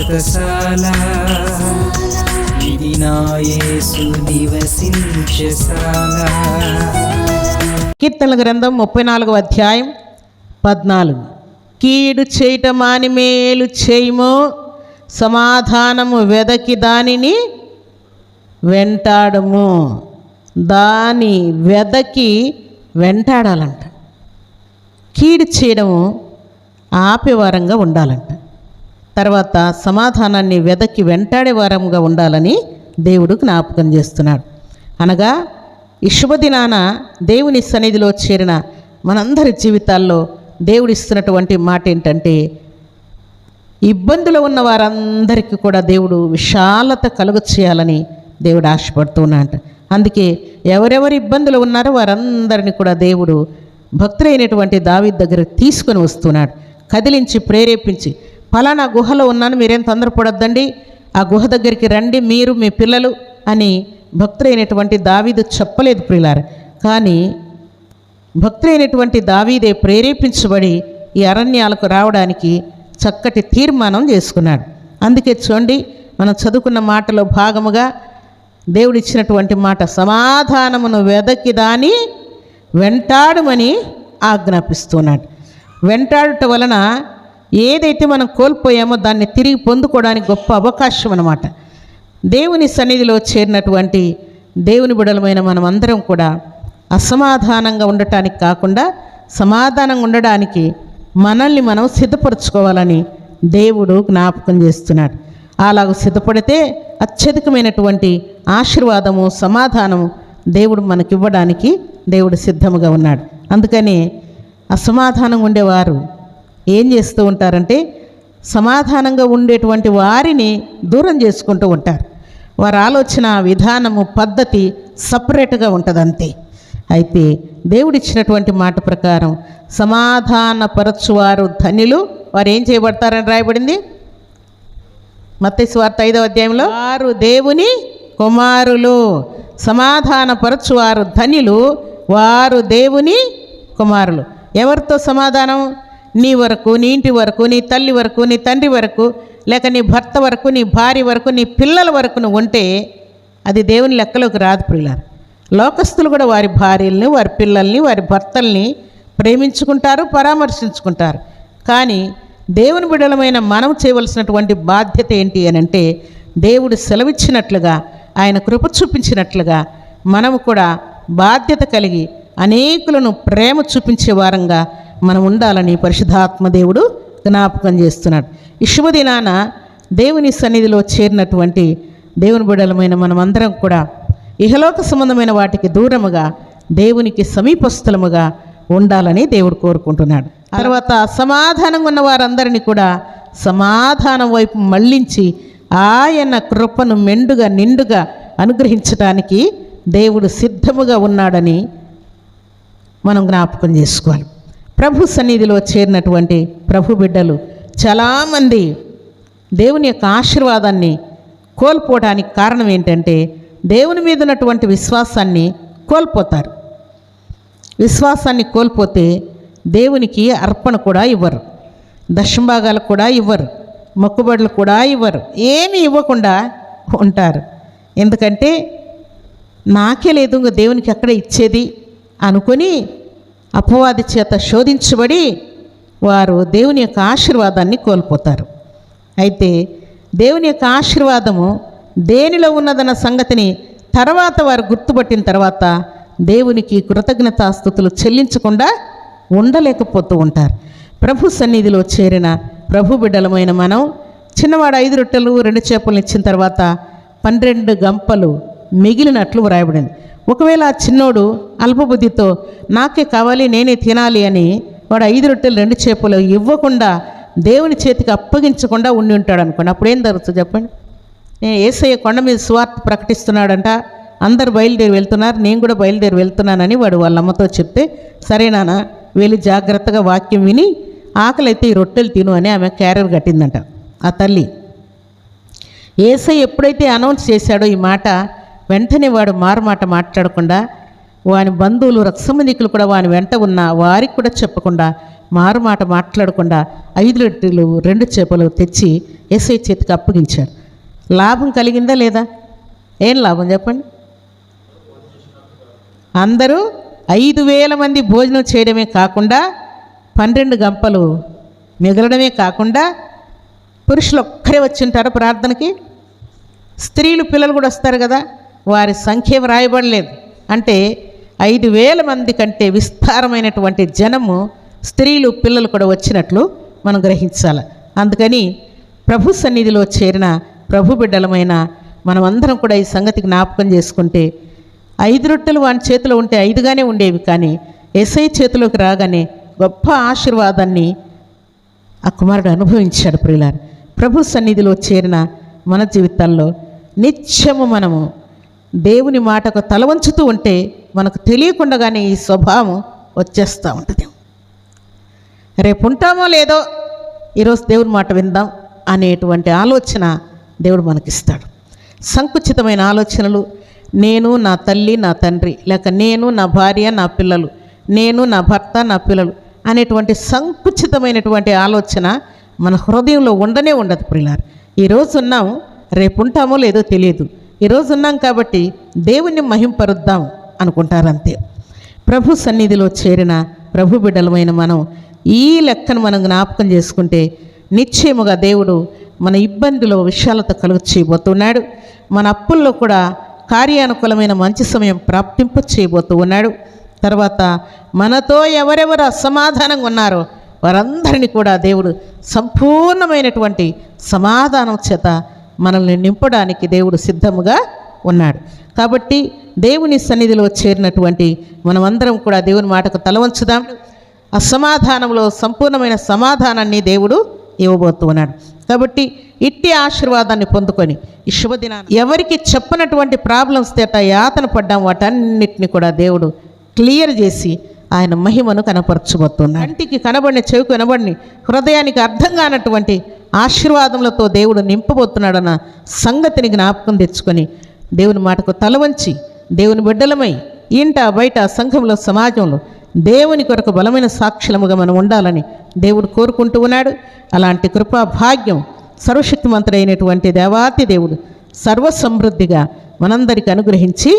వ్రతశాల ఇది నా యేసు నివసించశాల. కీర్తనల గ్రంథం 34వ అధ్యాయం 14. కీడు చేయట మాని మేలు చేయము, సమాధానము వెదకి దానిని వెంటాడము. దాని వెదకి వెంటాడాలంట. కీడు చేయడము ఆపేవారంగా ఉండాలంట. తర్వాత సమాధానాన్ని వెదకి వెంటాడే వారంగా ఉండాలని దేవుడు జ్ఞాపకం చేస్తున్నాడు. అనగా ఈ శుభదినాన దేవుని సన్నిధిలో చేరిన మనందరి జీవితాల్లో దేవుడిస్తున్నటువంటి మాట ఏంటంటే, ఇబ్బందులు ఉన్న వారందరికీ కూడా దేవుడు విశాలత కలుగ చేయాలని దేవుడు ఆశపడుతున్నాడు. అందుకే ఎవరెవరు ఇబ్బందులు ఉన్నారో వారందరినీ కూడా దేవుడు భక్తులైనటువంటి దావీదు దగ్గరకు తీసుకొని వస్తున్నాడు. కదిలించి ప్రేరేపించి, ఫలానా గుహలో ఉన్నాను, మీరేం తొందరపడొద్దండి, ఆ గుహ దగ్గరికి రండి మీరు మీ పిల్లలు అని భక్తులైనటువంటి దావీదు చెప్పలేదు ప్రియులారా. కానీ భక్తులైనటువంటి దావీదే ప్రేరేపించబడి ఈ అరణ్యాలకు రావడానికి చక్కటి తీర్మానం చేసుకున్నాడు. అందుకే చూడండి, మనం చదువుకున్న మాటలో భాగముగా దేవుడిచ్చినటువంటి మాట, సమాధానమును వెదకి దాని వెంటాడమని ఆజ్ఞాపిస్తున్నాడు. వెంటాడుట వలన ఏదైతే మనం కోల్పోయామో దాన్ని తిరిగి పొందుకోవడానికి గొప్ప అవకాశం అన్నమాట. దేవుని సన్నిధిలో చేరినటువంటి దేవుని బిడ్డలమైన మనం అందరం కూడా అసమాధానంగా ఉండటానికి కాకుండా సమాధానంగా ఉండడానికి మనల్ని మనం సిద్ధపరచుకోవాలని దేవుడు జ్ఞాపకం చేస్తున్నాడు. అలాగ సిద్ధపడితే అత్యధికమైనటువంటి ఆశీర్వాదము, సమాధానము దేవుడు మనకివ్వడానికి దేవుడు సిద్ధముగా ఉన్నాడు. అందుకని అసమాధానంగా ఉండేవారు ఏం చేస్తూ ఉంటారంటే, సమాధానంగా ఉండేటువంటి వారిని దూరం చేసుకుంటూ ఉంటారు. వారి ఆలోచన విధానము, పద్ధతి సపరేట్గా ఉంటుంది అంతే. అయితే దేవుడిచ్చినటువంటి మాట ప్రకారం సమాధానపరచువారు ధన్యులు, వారు ఏం చేయబడతారని రాయబడింది మత్తయి సువార్త 5వ అధ్యాయంలో. వారు దేవుని కుమారులు. సమాధానపరచువారు ధన్యులు, వారు దేవుని కుమారులు. ఎవరితో సమాధానం? నీ వరకు, నీ ఇంటి వరకు, నీ తల్లి వరకు, నీ తండ్రి వరకు, లేక నీ భర్త వరకు, నీ భార్య వరకు, నీ పిల్లల వరకు నువ్వు ఉంటే అది దేవుని లెక్కలోకి రాదు ప్రియులారా. లోకస్తులు కూడా వారి భార్యల్ని, వారి పిల్లల్ని, వారి భర్తల్ని ప్రేమించుకుంటారు, పరామర్శించుకుంటారు. కానీ దేవుని బిడ్డలమైన మనం చేయవలసినటువంటి బాధ్యత ఏంటి అని అంటే, దేవుడు సెలవిచ్చినట్లుగా, ఆయన కృప చూపించినట్లుగా మనము కూడా బాధ్యత కలిగి అనేకులను ప్రేమ చూపించే వారంగా మనం ఉండాలని పరిశుద్ధాత్మ దేవుడు జ్ఞాపకం చేస్తున్నాడు. ఈ శుభదినాన దేవుని సన్నిధిలో చేరినటువంటి దేవుని బిడ్డలమైన మనమందరం కూడా ఇహలోక సంబంధమైన వాటికి దూరముగా దేవునికి సమీపస్థలముగా ఉండాలని దేవుడు కోరుకుంటున్నాడు. తర్వాత అసమాధానంగా ఉన్న వారందరినీ కూడా సమాధానం వైపు మళ్ళించి ఆయన కృపను మెండుగా నిండుగా అనుగ్రహించడానికి దేవుడు సిద్ధముగా ఉన్నాడని మనం జ్ఞాపకం చేసుకోవాలి. ప్రభు సన్నిధిలో చేరినటువంటి ప్రభు బిడ్డలు చాలామంది దేవుని యొక్క ఆశీర్వాదాన్ని కోల్పోవడానికి కారణం ఏంటంటే, దేవుని మీద ఉన్నటువంటి విశ్వాసాన్ని కోల్పోతారు. విశ్వాసాన్ని కోల్పోతే దేవునికి అర్పణ కూడా ఇవ్వరు, దశంభాగాలు కూడా ఇవ్వరు, మొక్కుబడులు కూడా ఇవ్వరు, ఏమీ ఇవ్వకుండా ఉంటారు. ఎందుకంటే నాకే లేదు, ఇంకా దేవునికి ఎక్కడ ఇచ్చేది అనుకొని అపవాది చేత శోధించబడి వారు దేవుని యొక్క ఆశీర్వాదాన్ని కోల్పోతారు. అయితే దేవుని యొక్క ఆశీర్వాదము దేనిలో ఉన్నదన్న సంగతిని తర్వాత వారు గుర్తుపట్టిన తర్వాత దేవునికి కృతజ్ఞతాస్తుతులు చెల్లించకుండా ఉండలేకపోతూ ఉంటారు. ప్రభు సన్నిధిలో చేరిన ప్రభు బిడ్డలమైన మనం, చిన్నవాడు 5 రొట్టెలు 2 చేపలు ఇచ్చిన తర్వాత 12 గంపలు మిగిలినట్లు వ్రాయబడింది. ఒకవేళ ఆ చిన్నోడు అల్పబుద్ధితో నాకే కావాలి, నేనే తినాలి అని వాడు 5 రొట్టెలు 2 చేపలు ఇవ్వకుండా దేవుని చేతికి అప్పగించకుండా ఉండి ఉంటాడు అనుకోండి, అప్పుడు ఏం జరుగుతుంది చెప్పండి? నేను యేసయ్య కొండ మీద సువార్త ప్రకటిస్తున్నాడంట, అందరు బయలుదేరి వెళ్తున్నారు, నేను కూడా బయలుదేరి వెళ్తున్నానని వాడు వాళ్ళ అమ్మతో చెప్తే, సరే నాన్న వెళ్ళి జాగ్రత్తగా వాక్యం విని ఆకలి అయితే ఈ రొట్టెలు తిను అని ఆమె క్యారియర్ కట్టిందంట ఆ తల్లి. యేసయ్య ఎప్పుడైతే అనౌన్స్ చేశాడో ఈ మాట, వెంటనే వాడు మారుమాట మాట్లాడకుండా వాని బంధువులు రక్తసంబంధికులు కూడా వాని వెంట ఉన్న వారికి కూడా చెప్పకుండా మారుమాట మాట్లాడకుండా 5 రొట్టెలు 2 చేపలు తెచ్చి యేసయ్య చేతికి అప్పగించారు. లాభం కలిగిందా లేదా? ఏం లాభం చెప్పండి? అందరూ 5,000 మంది భోజనం చేయడమే కాకుండా 12 గంపలు మిగలడమే కాకుండా పురుషులు ఒక్కరే వచ్చి ఉంటారు ప్రార్థనకి. స్త్రీలు పిల్లలు కూడా వస్తారు కదా, వారి సంఖ్య వ్రాయబడలేదు. అంటే 5,000 మంది కంటే విస్తారమైనటువంటి జనము, స్త్రీలు పిల్లలు కూడా వచ్చినట్లు మనం గ్రహించాలి. అందుకని ప్రభు సన్నిధిలో చేరిన ప్రభు బిడ్డలమైన మనమందరం కూడా ఈ సంగతి జ్ఞాపకం చేసుకుంటే 5 రొట్టెలు వాని చేతిలో ఉంటే 5గానే ఉండేవి, కానీ యేసయ్య చేతిలోకి రాగానే గొప్ప ఆశీర్వాదాన్ని ఆ కుమారుడు అనుభవించాడు. ప్రియులారా, ప్రభు సన్నిధిలో చేరిన మన జీవితాల్లో నిత్యము మనము దేవుని మాటకు తల వంచుతూ ఉంటే మనకు తెలియకుండానే ఈ స్వభావం వచ్చేస్తూ ఉంటుంది. రేపు ఉంటామో లేదో ఈరోజు దేవుని మాట విందాం అనేటువంటి ఆలోచన దేవుడు మనకిస్తాడు. సంకుచితమైన ఆలోచనలు, నేను నా తల్లి నా తండ్రి, లేక నేను నా భార్య నా పిల్లలు, నేను నా భర్త నా పిల్లలు అనేటువంటి సంకుచితమైనటువంటి ఆలోచన మన హృదయంలో ఉండనే ఉండదు. ప్రియులారా, ఈరోజు ఉన్నాము, రేపు ఉంటామో లేదో తెలియదు. ఈరోజు ఉన్నాం కాబట్టి దేవుణ్ణి మహింపరుద్దాం అనుకుంటారు, అంతే. ప్రభు సన్నిధిలో చేరిన ప్రభు బిడ్డలమైన మనం ఈ లెక్కను మనం జ్ఞాపకం చేసుకుంటే నిశ్చయముగా దేవుడు మన ఇబ్బందిలో విశాలత కలుగు చేయబోతున్నాడు. మన అప్పుల్లో కూడా కార్యానుకూలమైన మంచి సమయం ప్రాప్తింప చేయబోతూ ఉన్నాడు. తర్వాత మనతో ఎవరెవరు అసమాధానంగా ఉన్నారో వారందరినీ కూడా దేవుడు సంపూర్ణమైనటువంటి సమాధానం చేత మనల్ని నింపడానికి దేవుడు సిద్ధముగా ఉన్నాడు. కాబట్టి దేవుని సన్నిధిలో చేరినటువంటి మనమందరం కూడా దేవుని మాటకు తల వంచుదాం. అసమాధానంలో సంపూర్ణమైన సమాధానాన్ని దేవుడు ఇవ్వబోతూ ఉన్నాడు. కాబట్టి ఇట్టి ఆశీర్వాదాన్ని పొందుకొని ఈ శుభదినాన్ని ఎవరికి చెప్పనటువంటి ప్రాబ్లమ్స్ తేట యాతన పడ్డాం, వాటన్నిటిని కూడా దేవుడు క్లియర్ చేసి ఆయన మహిమను కనపరచబోతున్నాడు. కంటికి కనబడిన, చెవికి కనబడిని, హృదయానికి అర్థం కానటువంటి ఆశీర్వాదములతో దేవుడు నింపబోతున్నాడన్న సంగతిని జ్ఞాపకం తెచ్చుకొని దేవుని మాటకు తల వంచి దేవుని బిడ్డలమై ఇంట బయట సంఘంలో సమాజంలో దేవుని కొరకు బలమైన సాక్షులముగా మనం ఉండాలని దేవుడు కోరుకుంటూ ఉన్నాడు. అలాంటి కృపా భాగ్యం సర్వశక్తిమంతుడైనటువంటి దేవాతి దేవుడు సర్వసమృద్ధిగా మనందరికి అనుగ్రహించి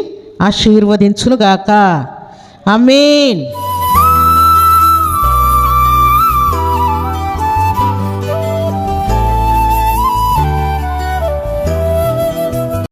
ఆశీర్వదించునుగాక. ఆమేన్.